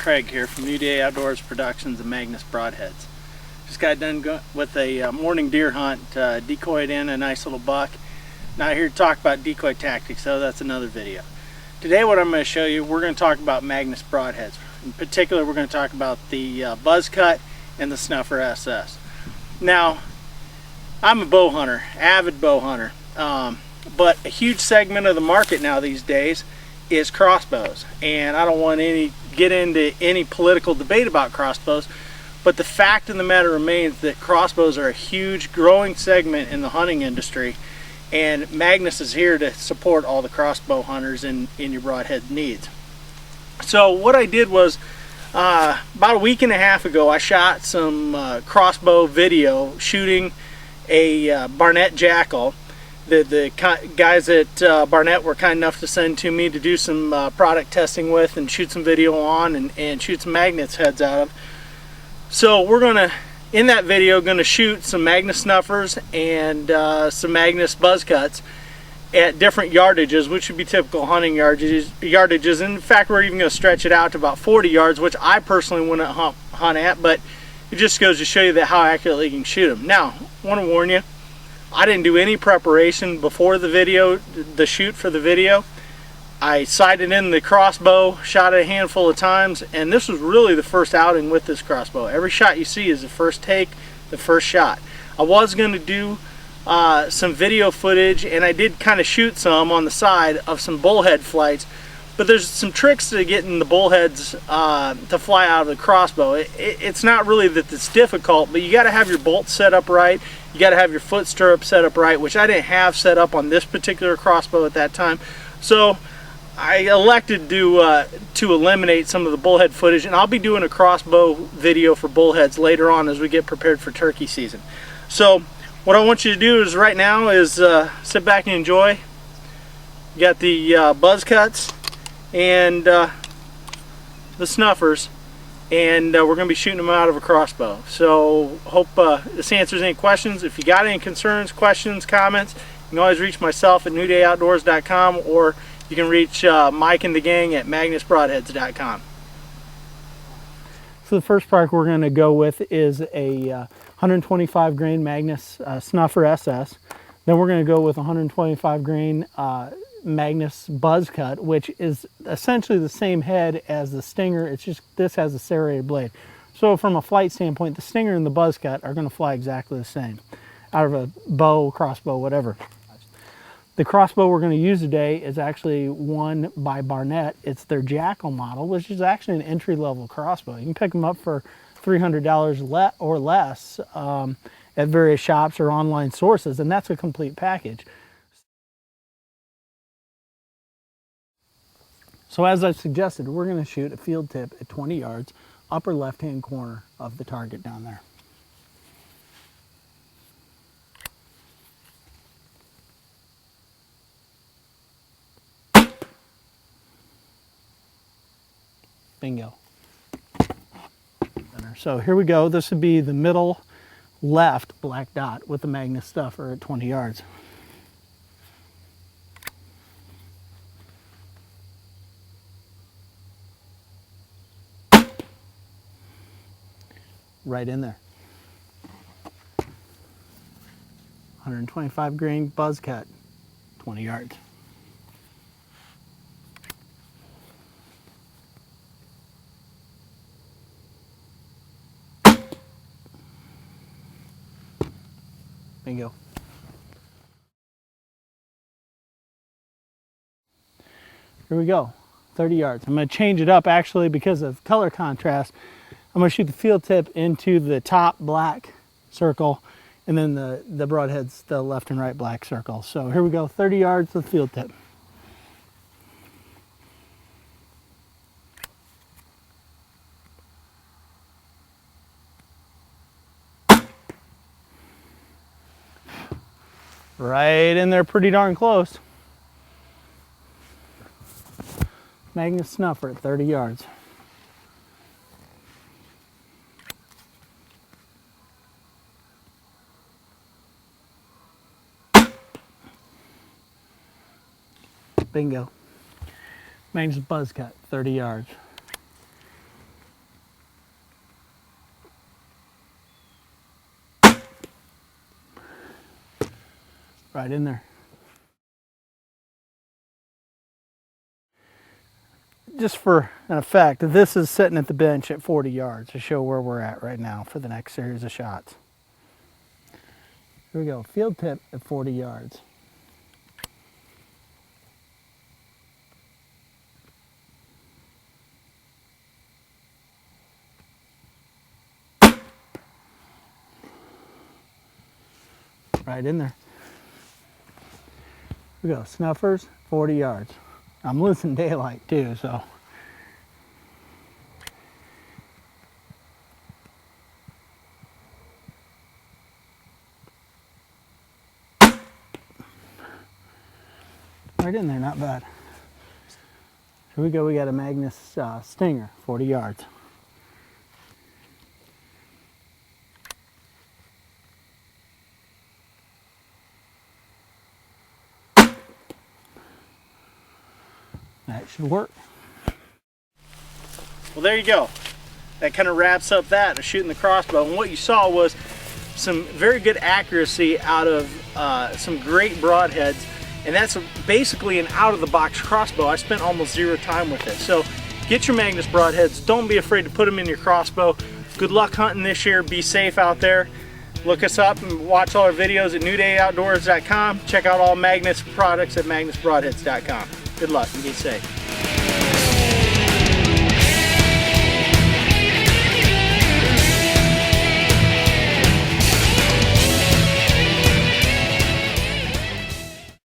Craig here from New Day Outdoors Productions and Magnus Broadheads. Just got done with a morning deer hunt, decoyed in a nice little buck. Not here to talk about decoy tactics, though. That's another video. Today what I'm going to show you, we're going to talk about Magnus Broadheads. In particular, we're going to talk about the Buzzcut and the Snuffer SS. Now, I'm a bow hunter, avid bow hunter, but a huge segment of the market now these days is crossbows, and I don't want to get into any political debate about crossbows, but the fact of the matter remains that crossbows are a huge growing segment in the hunting industry, and Magnus is here to support all the crossbow hunters in your broadhead needs. So what I did was about a week and a half ago I shot some crossbow video shooting a Barnett Jackal. The guys at Barnett were kind enough to send to me to do some product testing with and shoot some video on and shoot some Magnus heads out of. So we're gonna, in that video, gonna shoot some Magnus snuffers and some Magnus Buzzcuts at different yardages, which would be typical hunting yardages. In fact, we're even gonna stretch it out to about 40 yards, which I personally wouldn't hunt at, but it just goes to show you that how accurately you can shoot them. Now, I want to warn you, I didn't do any preparation before the video, the shoot for the video. I sighted in the crossbow, shot it a handful of times, and this was really the first outing with this crossbow. Every shot you see is the first take, the first shot. I was going to do some video footage, and I did kind of shoot some on the side of some bullhead flights, but there's some tricks to getting the bullheads to fly out of the crossbow. It's not really that it's difficult, but you got to have your bolts set up right. You got to have your foot stirrup set up right, which I didn't have set up on this particular crossbow at that time. So I elected to eliminate some of the bullhead footage, and I'll be doing a crossbow video for bullheads later on as we get prepared for turkey season. So what I want you to do is right now is sit back and enjoy. You got the Buzzcuts and the Snuffers, and we're going to be shooting them out of a crossbow. So hope this answers any questions. If you got any concerns, questions, comments, you can always reach myself at newdayoutdoors.com, or you can reach Mike and the gang at magnusbroadheads.com. So the first product we're going to go with is a 125 grain Magnus Snuffer SS. Then we're going to go with 125 grain Magnus Buzzcut, which is essentially the same head as the Stinger. It's just this has a serrated blade. So from a flight standpoint, the Stinger and the Buzzcut are going to fly exactly the same out of a bow, crossbow, whatever. The crossbow we're going to use today is actually one by Barnett. It's their Jackal model, which is actually an entry-level crossbow. You can pick them up for $300 or less at various shops or online sources, and that's a complete package. So as I've suggested, we're going to shoot a field tip at 20 yards, upper left-hand corner of the target down there. Bingo. So here we go. This would be the middle left black dot with the Magnus Snuffer at 20 yards. Right in there. 125 grain Buzzcut, 20 yards. Bingo. Here we go, 30 yards. I'm going to change it up actually because of color contrast. I'm going to shoot the field tip into the top black circle, and then the broadhead's the left and right black circle. So here we go, 30 yards with field tip. Right in there, pretty darn close. Magnus Snuffer at 30 yards. Bingo. Magnus Buzzcut, 30 yards. Right in there. Just for an effect, this is sitting at the bench at 40 yards to show where we're at right now for the next series of shots. Here we go, field tip at 40 yards. Right in there. Here we go, snuffers, 40 yards. I'm losing daylight too, so. Right in there, not bad. Here we go, we got a Magnus Stinger, 40 yards. That should work. Well, there you go. That kind of wraps up that, shooting the crossbow. And what you saw was some very good accuracy out of some great broadheads. And that's basically an out-of-the-box crossbow. I spent almost zero time with it. So get your Magnus Broadheads. Don't be afraid to put them in your crossbow. Good luck hunting this year. Be safe out there. Look us up and watch all our videos at newdayoutdoors.com. Check out all Magnus products at magnusbroadheads.com. Good luck and be safe.